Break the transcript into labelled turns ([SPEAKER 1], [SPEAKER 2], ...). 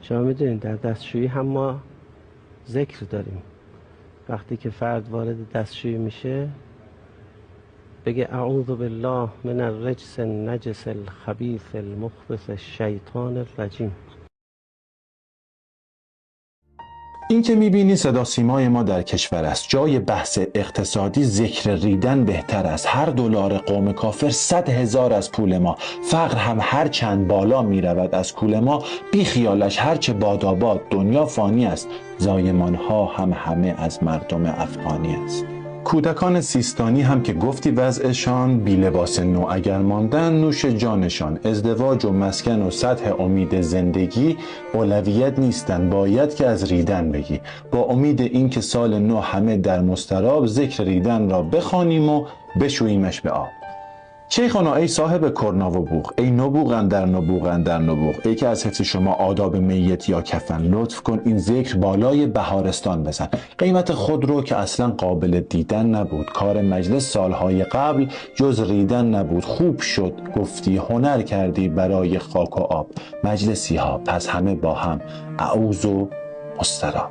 [SPEAKER 1] شما میدونید در دستشویی هم ما ذکر داریم. وقتی که فرد وارد دستشویی میشه بگه اعوذ بالله من الرجس النجس الخبیث المخبث الشیطان الرجیم.
[SPEAKER 2] این که میبینی صدا سیمای ما در کشور است. جای بحث اقتصادی ذکر ریدن بهتر است. هر دلار قوم کافر 100,000 از پول ما. فقر هم هر چند بالا میرود از کول ما. بی خیالش هرچه باداباد دنیا فانی است. زایمان ها هم همه از مردم افغانی است. کودکان سیستانی هم که گفتی وضعشان، بی لباس نو اگر ماندن نوش جانشان. ازدواج و مسکن و سطح امید زندگی اولویت نیستن، باید که از ریدن بگی. با امید این که سال نو همه در مضطراب ذکر ریدن را بخوانیم و بشوییمش به آب. شیخانا ای صاحب کرنا و بوق، ای نبوغ اندر نبوغ اندر نبوغ، ای که از حفظ شما آداب میت یا کفن لطف کن این ذکر بالای بهارستان بزن. قیمت خود رو که اصلا قابل دیدن نبود. کار مجلس سالهای قبل جز ریدن نبود. خوب شد گفتی هنر کردی برای خاک و آب. مجلسی ها پس همه با هم اعوذ و مستراب.